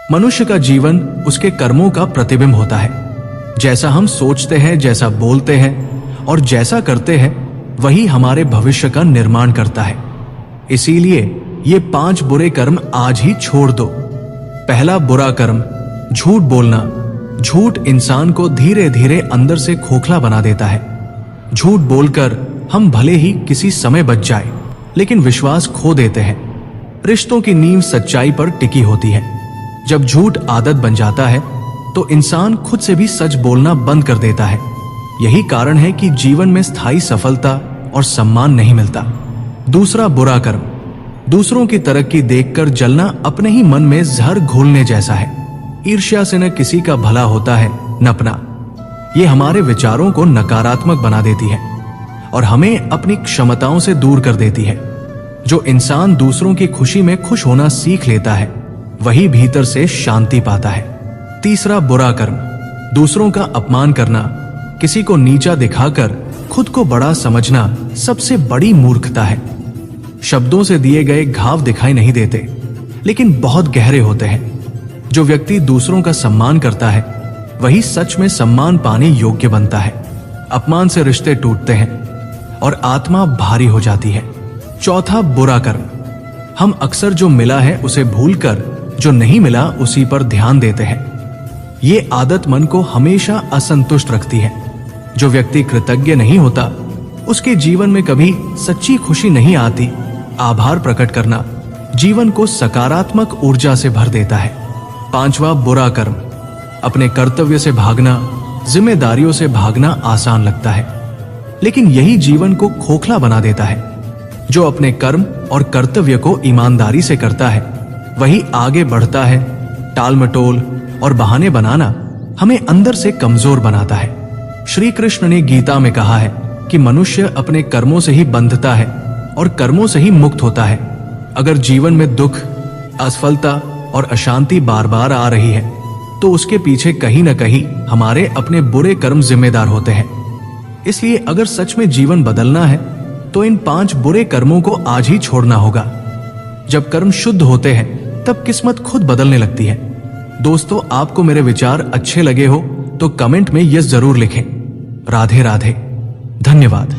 मनुष्य का जीवन उसके कर्मों का प्रतिबिंब होता है। जैसा हम सोचते हैं, जैसा बोलते हैं और जैसा करते हैं, वही हमारे भविष्य का निर्माण करता है। इसीलिए ये 5 बुरे कर्म आज ही छोड़ दो। पहला बुरा कर्म, झूठ बोलना। झूठ इंसान को धीरे धीरे अंदर से खोखला बना देता है। झूठ बोलकर हम भले ही किसी समय बच जाए, लेकिन विश्वास खो देते हैं। रिश्तों की नींव सच्चाई पर टिकी होती है। जब झूठ आदत बन जाता है तो इंसान खुद से भी सच बोलना बंद कर देता है। यही कारण है कि जीवन में स्थायी सफलता और सम्मान नहीं मिलता। दूसरा बुरा कर्म, दूसरों की तरक्की देखकर जलना अपने ही मन में जहर घोलने जैसा है। ईर्ष्या से न किसी का भला होता है न अपना। ये हमारे विचारों को नकारात्मक बना देती है और हमें अपनी क्षमताओं से दूर कर देती है। जो इंसान दूसरों की खुशी में खुश होना सीख लेता है, वही भीतर से शांति पाता है। तीसरा बुरा कर्म, दूसरों का अपमान करना। किसी को नीचा दिखाकर खुद को बड़ा समझना सबसे बड़ी मूर्खता है। शब्दों से दिए गए घाव दिखाई नहीं देते, लेकिन बहुत गहरे होते हैं। जो व्यक्ति दूसरों का सम्मान करता है, वही सच में सम्मान पाने योग्य बनता है। अपमान से रिश्ते टूटते हैं और आत्मा भारी हो जाती है। चौथा बुरा कर्म, हम अक्सर जो मिला है उसे भूलकर जो नहीं मिला उसी पर ध्यान देते हैं। ये आदत मन को हमेशा असंतुष्ट रखती है। जो व्यक्ति कृतज्ञ नहीं होता, उसके जीवन में कभी सच्ची खुशी नहीं आती। आभार प्रकट करना जीवन को सकारात्मक ऊर्जा से भर देता है। पांचवा बुरा कर्म, अपने कर्तव्य से भागना। जिम्मेदारियों से भागना आसान लगता है, लेकिन यही जीवन को खोखला बना देता है। जो अपने कर्म और कर्तव्य को ईमानदारी से करता है, वही आगे बढ़ता है। टाल मटोल और बहाने बनाना हमें अंदर से कमजोर बनाता है। श्री कृष्ण ने गीता में कहा है कि मनुष्य अपने कर्मों से ही बंधता है और कर्मों से ही मुक्त होता है। अगर जीवन में दुख, असफलता और अशांति बार बार आ रही है, तो उसके पीछे कहीं न कहीं हमारे अपने बुरे कर्म जिम्मेदार होते हैं। इसलिए अगर सच में जीवन बदलना है, तो इन 5 बुरे कर्मों को आज ही छोड़ना होगा। जब कर्म शुद्ध होते हैं, तब किस्मत खुद बदलने लगती है। दोस्तों, आपको मेरे विचार अच्छे लगे हो तो कमेंट में यस जरूर लिखें। राधे राधे। धन्यवाद।